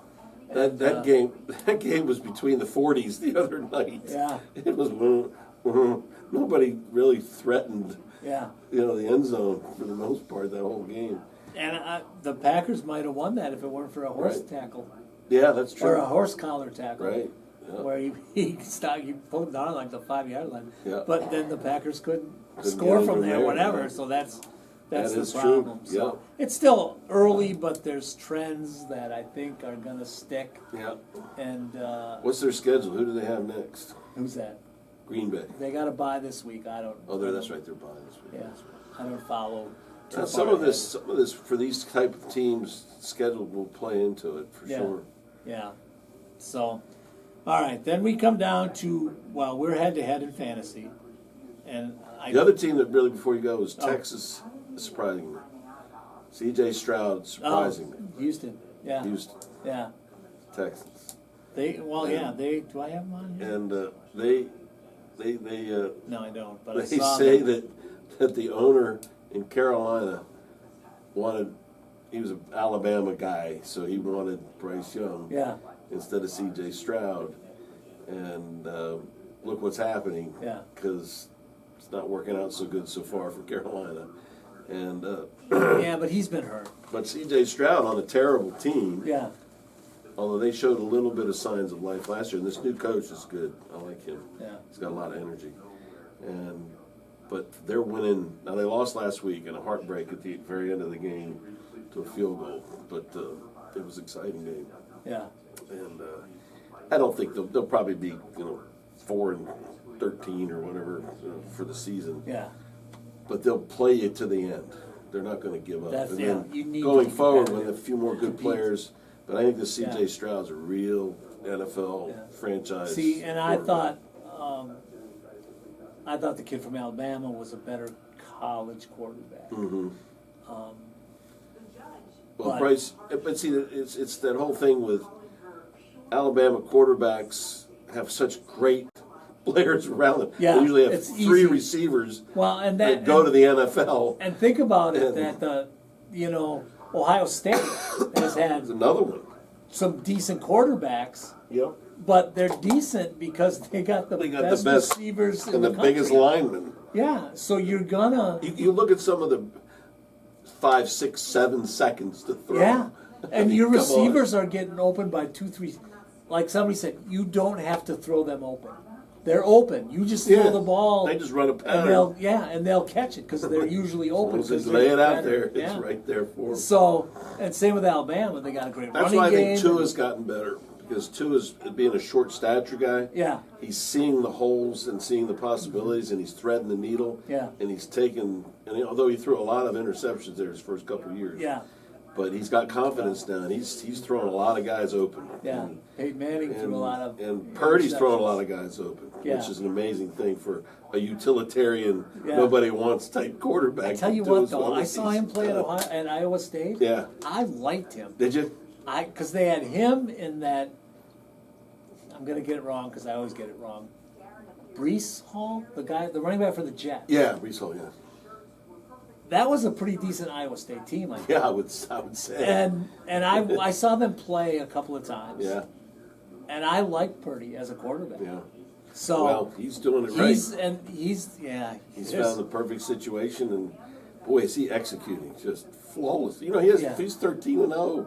And, that game. That game was between the 40s the other night. Yeah. It was nobody really threatened. Yeah. The end zone for the most part that whole game. And the Packers might have won that if it weren't for a horse Right. tackle Yeah, that's true. or a horse collar tackle, Right. Yeah. where he pulled him down like the 5-yard line. Yeah. But then the Packers couldn't Couldn't score get from over there, there, whatever. right. So that's That the is true. problem. So Yeah. it's still early, but there's trends that I think are gonna stick. Yeah. And What's their schedule? Who do they have next? who's that? Green Bay. They got to buy this week. I don't. Oh, that's right. They're buying this week. Yeah, I don't follow. too Now, far some of ahead. this for these type of teams, schedule will play into it for Yeah. sure. Yeah. So, all right. Then we come down to we're head to head in fantasy, and The other team that really before you go is Oh. Texas, surprisingly. C.J. Stroud, surprisingly. Houston. Yeah. Houston, Yeah. Texans, They. Well, yeah. They. Do I have them on here? and they No, I don't. But I they saw say them. that the owner in Carolina wanted. He was an Alabama guy, so he wanted Bryce Young Yeah. instead of C.J. Stroud, and look what's happening. Yeah. Because it's not working out so good so far for Carolina, and Yeah, but he's been hurt. but C.J. Stroud on a terrible team. Yeah. Although they showed a little bit of signs of life last year, and this new coach is good. I like him. Yeah. He's got a lot of energy, but they're winning. Now they lost last week in a heartbreak at the very end of the game to a field goal, but it was an exciting game. Yeah. And I don't think they'll probably be 4-13 or whatever for the season. Yeah. But they'll play you to the end. They're not going to give up. That's, and yeah, then you need going to be forward competitive. with a few more good Compete. players. But I think the C.J. Yeah. Stroud's a real NFL Yeah. franchise. See, and I quarterback. thought the kid from Alabama was a better college quarterback. Mm-hmm. Um, Well, but- Bryce, but see, it's that whole thing with Alabama quarterbacks have such great players around them. Yeah, They usually have it's 3 easy. receivers well, and that go to the NFL. and think about it And- that Ohio State has had There's another one. some decent quarterbacks, Yep. but they're decent because they got the, They got best, the best receivers in and the country. biggest linemen. Yeah, so you're gonna You look at some of the 5, 6, 7 seconds to throw. yeah, I and mean, your come on. receivers are getting open by 2, 3. Like somebody said, you don't have to throw them open. They're open. You just Yeah, throw the ball. they just run a and pattern. they'll catch it because they're usually As open. long as they 'cause lay they're it out better. there, it's Yeah. right there for them. So, and same with Alabama. They got a great That's running why I game. think Tua's gotten better, because Tua's being a short stature guy. Yeah. He's seeing the holes and seeing the possibilities, and he's threading the needle. Yeah. And he's taken, and although he threw a lot of interceptions there his first couple of years. Yeah, But he's got confidence now, and he's throwing a lot of guys open. yeah. Peyton Manning threw a lot of. And Purdy's throwing a interceptions. lot of guys open, Yeah. which is an amazing thing for a utilitarian, Yeah. nobody wants type quarterback. I tell you to do what, as though, well I as saw he's him play at done. at Iowa State. Yeah. I liked him. Did you? Because they had him in that. I'm gonna get it wrong because I always get it wrong. Brees Hall, the running back for the Jets. Yeah, Brees Hall, yeah. That was a pretty decent Iowa State team, I think. Yeah, I would say. And I saw them play a couple of times. Yeah, And I like Purdy as a quarterback. yeah. So Well, he's doing it right. he's He's found the perfect situation, and boy, is he executing just flawless. You know, he's Yeah. 13-0.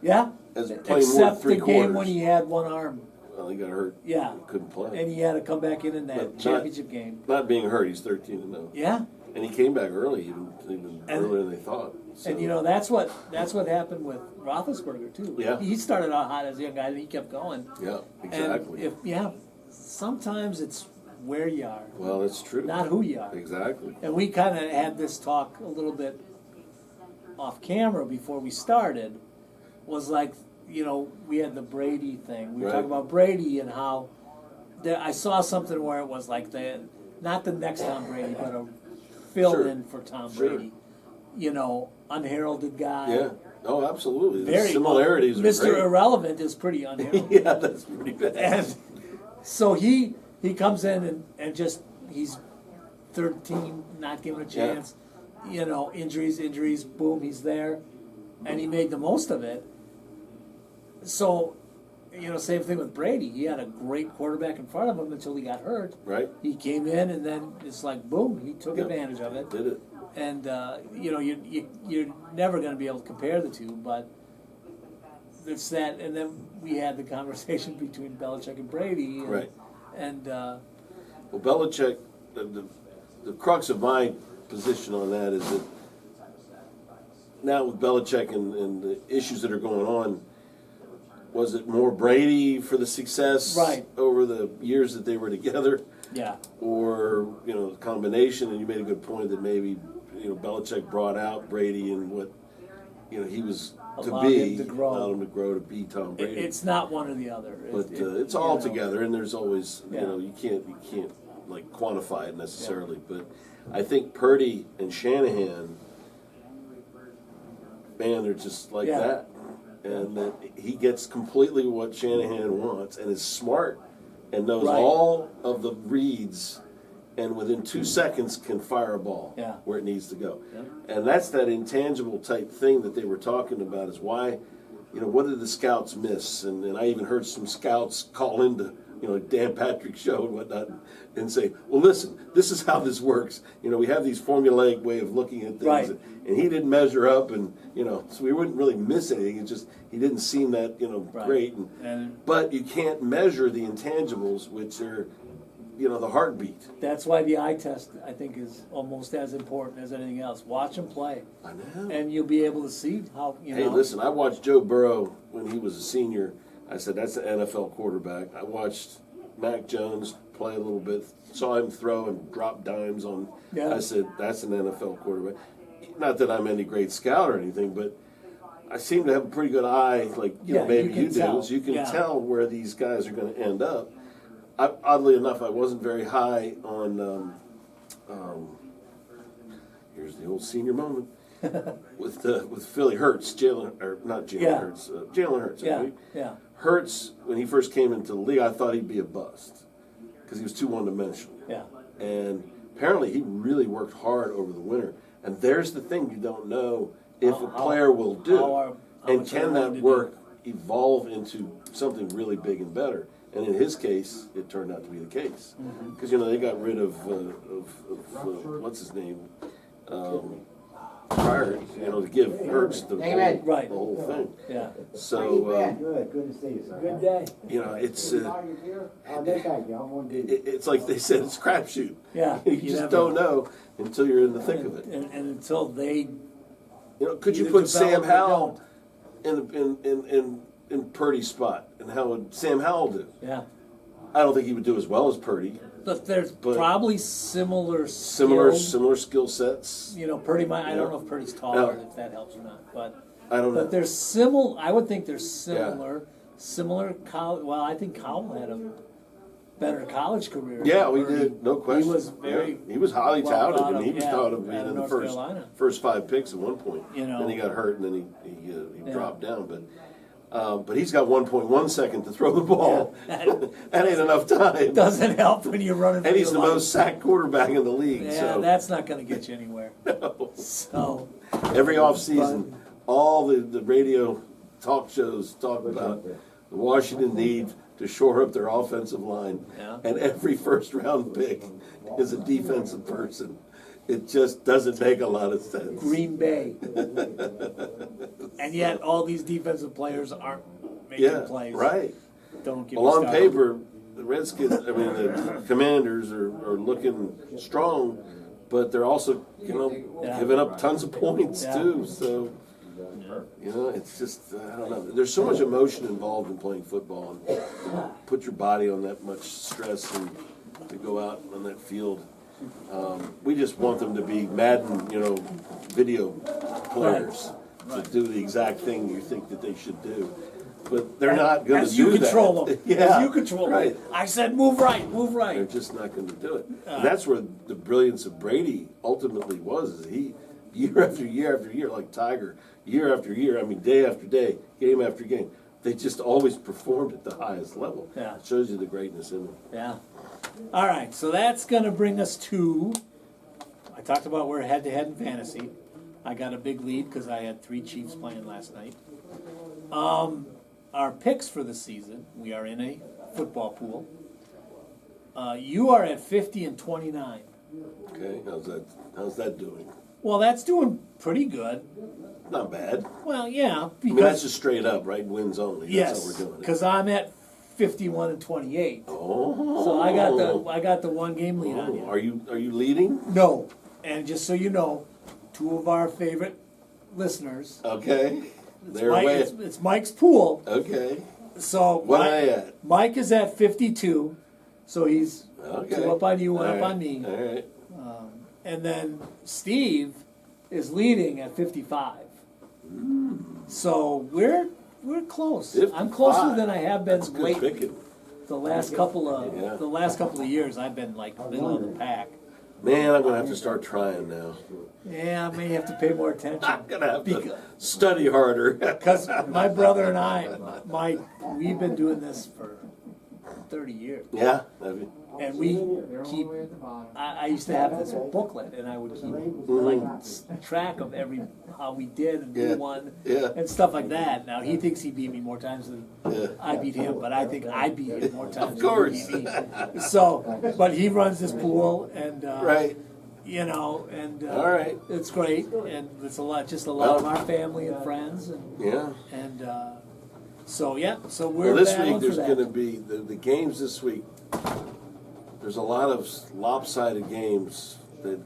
yeah. As playing more than Except 3 the game quarters. when he had one arm. Well, he got hurt. Yeah. He couldn't play. And he had to come back in that But championship game. Not being hurt, he's 13-0. Yeah. And he came back early, even And- earlier than they thought. So, And that's what happened with Roethlisberger too. Yeah. He started out hot as a young guy and he kept going. yeah, exactly. And sometimes it's where you are, Well, that's true. not who you are. Exactly. And we kind of had this talk a little bit off camera before we started. Was like, we had the Brady thing. We were Right. talking about Brady and how I saw something where it was like not the next Tom Brady, but a fill-in for Tom Sure. Brady. Unheralded guy. Yeah. Oh, absolutely. The Very similarities are Mr. great. Irrelevant is pretty unheralded. Yeah, that's pretty bad. And so he comes in and just he's 13, not given a chance. Injuries, boom, he's there, and he made the most of it. So, same thing with Brady. He had a great quarterback in front of him until he got hurt. Right. He came in, and then it's like boom, he took Yeah. advantage of it. Did it. And you're never going to be able to compare the two, but it's that. And then we had the conversation between Belichick and Brady, and, Right. And Well, Belichick, the crux of my position on that is that now with Belichick and the issues that are going on, was it more Brady for the success Right. over the years that they were together? yeah, Or, the combination, and you made a good point that maybe, Belichick brought out Brady and what, he was to Allowed be, him to grow. allowed him to grow to be Tom Brady. it's not one or the other. But it's all you know. together, and there's always, Yeah. you can't like quantify it necessarily. But I think Purdy and Shanahan, man, they're just like Yeah. that, and that he gets completely what Shanahan wants, and is smart, and knows Right. all of the reads, and within 2 seconds can fire a ball Yeah. where it needs to go. Yeah. And that's that intangible type thing that they were talking about, is why, what did the scouts miss? And I even heard some scouts call into, Dan Patrick's show and whatnot, and say, well, listen, this is how this works. We have these formulaic way of looking at things, Right. and he didn't measure up, and, so we wouldn't really miss anything. It's just, he didn't seem that, Right. great. And But you can't measure the intangibles, which are the heartbeat. That's why the eye test, I think, is almost as important as anything else. Watch them play, I know. and you'll be able to see how, Hey, listen, I watched Joe Burrow when he was a senior. I said, that's an NFL quarterback. I watched Mac Jones play a little bit, saw him throw and drop dimes on. Yeah. I said, that's an NFL quarterback. Not that I'm any great scout or anything, but I seem to have a pretty good eye, like maybe you do. tell. So you can Yeah. tell where these guys are going to end up. Oddly enough, I wasn't very high on. Here's the old senior moment with Philly Hurts, Jalen Hurts, Jalen Hurts. Yeah, Right? yeah. Hurts, when he first came into the league, I thought he'd be a bust because he was too one-dimensional. Yeah. And apparently, he really worked hard over the winter. And there's the thing you don't know if a player will do, how and much can they're that willing to work evolve into something really big and better. And in his case, it turned out to be the case because they got rid of what's his name prior, to give Hurts the whole thing. Yeah. So Good to see you, son. Good day. it's like they said, it's a crapshoot. Yeah. You just don't know until you're in the thick of it. And until they Could you either put Sam develop or Howell in Purdy's spot, and how would Sam Howell do? Yeah. I don't think he would do as well as Purdy. But there's probably similar Similar skills. skill sets. Purdy might. I don't know if Purdy's taller, if that helps or not. But I don't know. But they're similar. I would think they're similar. Similar college. Well, I think Cowell had a better college career. Yeah, than we Purdy. did. No question. He was very. He was highly well touted, thought and he was of, thought of out being of in the North first Carolina. 5 picks at one point. Then he got hurt, and then he dropped down. But he's got 1.1 second to throw the ball. Yeah. That ain't enough time. Doesn't help when you're running. And he's the life. most sacked quarterback in the league. Yeah, so. that's not going to get you anywhere. No. So Every offseason, all the radio talk shows talk about the Washington need to shore up their offensive line. Yeah. And every first-round pick is a defensive person. It just doesn't make a lot of sense. Green Bay, and yet all these defensive players aren't making plays. Right. Don't get Well, me on started. paper, the Redskins, the Commanders are looking strong, but they're also, giving up tons of points too. So, it's just, I don't know. There's so much emotion involved in playing football, and to put your body on that much stress and to go out on that field. We just want them to be Madden, video players to do the exact thing you think that they should do. But they're not going to do that. As you control them. Yeah, As you control right. them. I said move right, move They're right. just not going to do it. And that's where the brilliance of Brady ultimately was. Is he, year after year after year, like Tiger, year after year, day after day, game after game, they just always performed at the highest level. Yeah. It shows you the greatness in them. Yeah. All right, so that's going to bring us to, I talked about we're head-to-head in fantasy. I got a big lead because I had 3 Chiefs playing last night. Our picks for the season, we are in a football pool. You are at 50 and 29. Okay, how's that doing? Well, that's doing pretty good. Not bad. Well, yeah, I mean, that's just straight up, right? Wins only. That's how yes, we're doing it. because I'm at 51 and 28. Oh. So I got the 1 game lead on you. Are you leading? No, and just so you know, 2 of our favorite listeners. Okay. They're away. It's Mike's pool. Okay. So What am I at? Mike is at 52, so he's Okay. 2 up on you, 1 All up right. on me. All right. And then Steve is leading at 55. So we're close. I'm 55. closer than I have been That's good lately. picking. The last couple of Yeah. years, I've been like middle of the pack. Man, I'm gonna have to start trying now. Yeah, I may have to pay more attention. I'm gonna have to study harder. Because my brother and I, we've been doing this for 30 years. Yeah. And we keep, I used to have this booklet, and I would keep like track of how we did and who won and stuff like that. Now, he thinks he beat me more times than I beat him, but I think I beat him more times than he beat me. So, but he runs this pool, and Right. and All right. it's great, and it's a lot of our family and friends, Yeah. and so we're Well, this battling week there's for that. going to be the games this week. there's a lot of lopsided games that,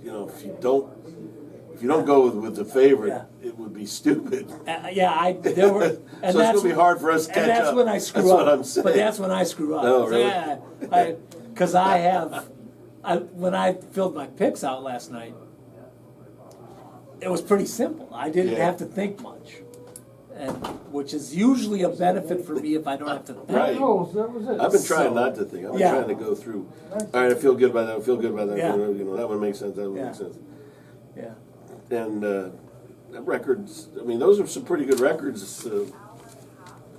if you don't go with the favorite, Yeah. it would be stupid. There were, and So it's going to be hard for us to catch and that's up. when I screw That's up. what I'm saying. But that's when I screw up. Oh, really? Because when I filled my picks out last night, it was pretty simple. I didn't Yeah. have to think much, and which is usually a benefit for me if I don't have to think. Right. No, that was it. I've been trying So, not to think. I've been yeah. trying to go through. All right, I feel good about that. I feel good about that. Yeah. That one makes sense. That one Yeah. makes sense. Yeah. And records. I mean, those are some pretty good records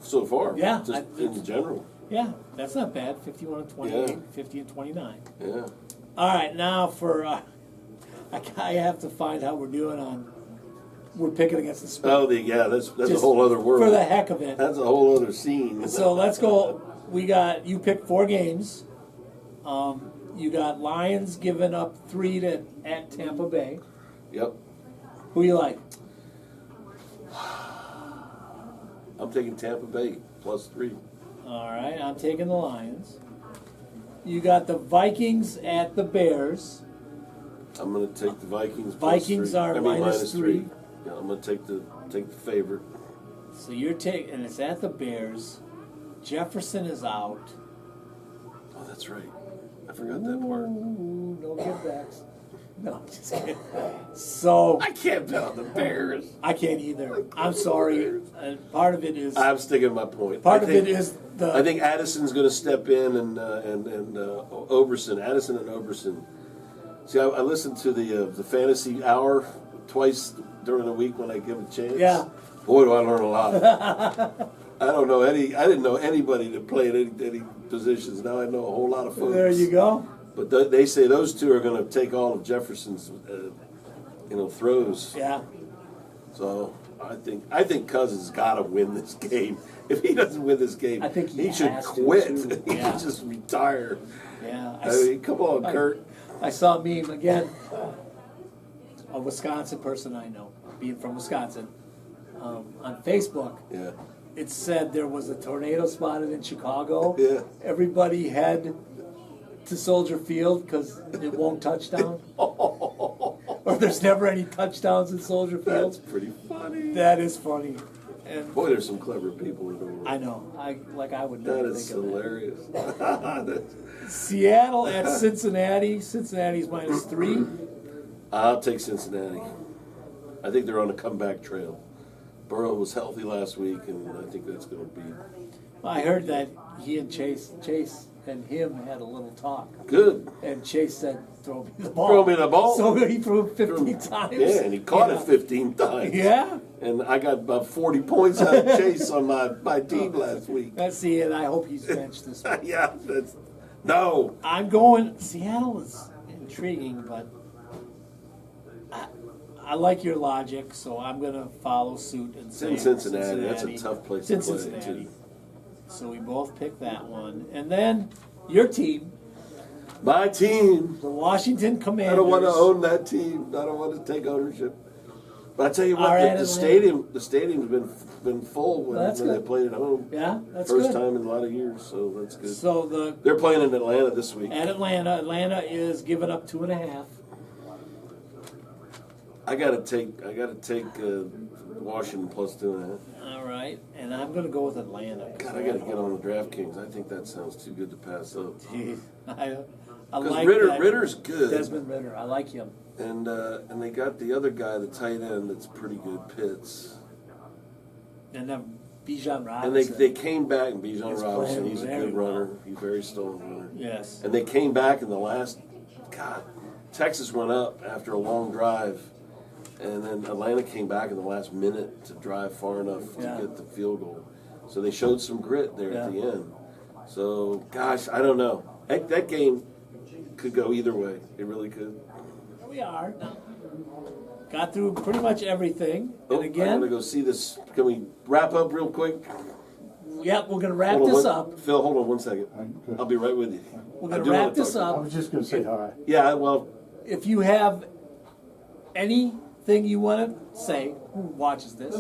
so far. Yeah, just in general. Yeah, that's not bad. 51 and 28, Yeah. 50 and 29. Yeah. All right, now for I have to find how we're doing on. We're picking against the spread. Oh, that's a Just whole other world. for the heck of it. That's a whole other scene. So let's go. You picked 4 games. You got Lions giving up 3 at Tampa Bay. Yep. Who you like? I'm taking Tampa Bay +3. All right, I'm taking the Lions. You got the Vikings at the Bears. I'm going to take the Vikings. Vikings +3. are minus three. Yeah, I'm going to take the favorite. So you're taking, and it's at the Bears. Jefferson is out. Oh, that's right. I forgot that part. Ooh, no givebacks. No, I'm just kidding. So I can't bet on the Bears. I can't either. I'm sorry. And part of it is I'm sticking my point. part of it is the. I think Addison's going to step in and Oberson, Addison and Oberson. See, I listen to the fantasy hour twice during the week when I give a chance. Yeah. Boy, do I learn a lot. I didn't know anybody that played any positions. Now I know a whole lot of folks. There you go. But they say those two are going to take all of Jefferson's, throws. Yeah. So I think Cousins got to win this game. If he doesn't win this game, I think he should has to, quit. too. He Yeah. should just retire. Yeah. I mean, come on, Kurt. I saw a meme again. A Wisconsin person I know, being from Wisconsin, on Facebook. Yeah. It said there was a tornado spotted in Chicago. Yeah. Everybody head to Soldier Field because it won't touchdown. Or there's never any touchdowns in Soldier That's Field. pretty funny. That is funny. And Boy, there's some clever people in the world. I know. I would That never is think of that. hilarious. Seattle at Cincinnati. Cincinnati's -3. I'll take Cincinnati. I think they're on a comeback trail. Burrow was healthy last week, and I think that's going to be I heard that he and Chase and him had a little talk. good. And Chase said, "Throw me the ball." Throw me the ball. So he threw it 15 times. Yeah, and he caught Yeah. it 15 times. Yeah. And I got about 40 points out of Chase on my team last week. Let's see it. I hope he's benched this week. Yeah, no. I'm going. Seattle is intriguing, but I like your logic, so I'm going to follow suit and It's say in Cincinnati. That's a tough place It's to in play, Cincinnati. too. So we both picked that one, and then your team, My team. the Washington Commanders. I don't want to own that team. I don't want to take ownership. But I tell you All what, right, the Atlanta. stadium's been full when That's they good. played at home. Yeah, that's First good. time in a lot of years, so that's good. So They're playing in Atlanta this week. at Atlanta is giving up 2.5. I gotta take Washington +2.5. All right, and I'm going to go with Atlanta. God, I gotta get on the DraftKings. I think that sounds too good to pass up. Jeez, I Because like that. Ritter's good, Desmond Ritter, I like him. and they got the other guy, the tight end, that's pretty good, Pitts. And then Bijan And Robinson. they came back, and Bijan He's Robinson, playing he's a very good well. runner. He's a very stolen runner. Yes. And they came back in the last, God, Texas went up after a long drive, and then Atlanta came back in the last minute to drive far enough to Yeah. get the field goal. So they showed some grit there at Yeah. the end. So, gosh, I don't know. That game could go either way. It really could. Here we are. Got through pretty much everything. Oh, And I'm again, going to go see this. Can we wrap up real quick? yep, we're going to wrap Hold on this one- up. Phil, hold on 1 second. I'll be right with you. We're I going do to wanna wrap this talk- I up. was just gonna say hi. Yeah, well, If you have anything you want to say, who watches this,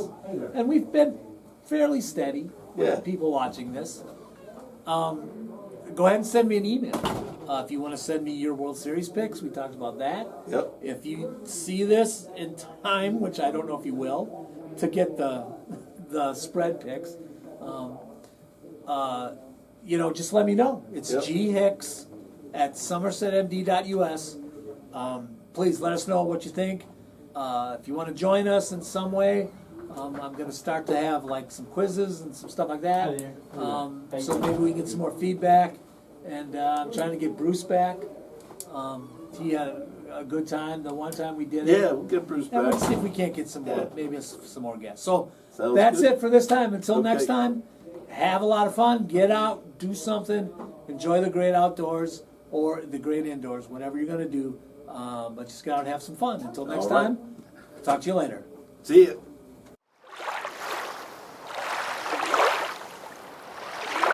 and we've been fairly steady with Yeah. people watching this, go ahead and send me an email. If you want to send me your World Series picks, we talked about that. Yep. If you see this in time, which I don't know if you will, to get the spread picks, just let me know. It's Yep. ghicks@somersetmd.us. Please let us know what you think. If you want to join us in some way, I'm going to start to have like some quizzes and some stuff like that. So maybe we can get some more feedback. And I'm trying to get Bruce back. He had a good time the one time we did it. Yeah, we'll get Bruce And back. let's see if we can't get some more, maybe some more guests. So Sounds that's good. it for this time. Until Okay. next time, have a lot of fun. Get out, do something, enjoy the great outdoors or the great indoors, whatever you're going to do. But just go out and have some fun. Until next All right. time, talk to you later. See ya.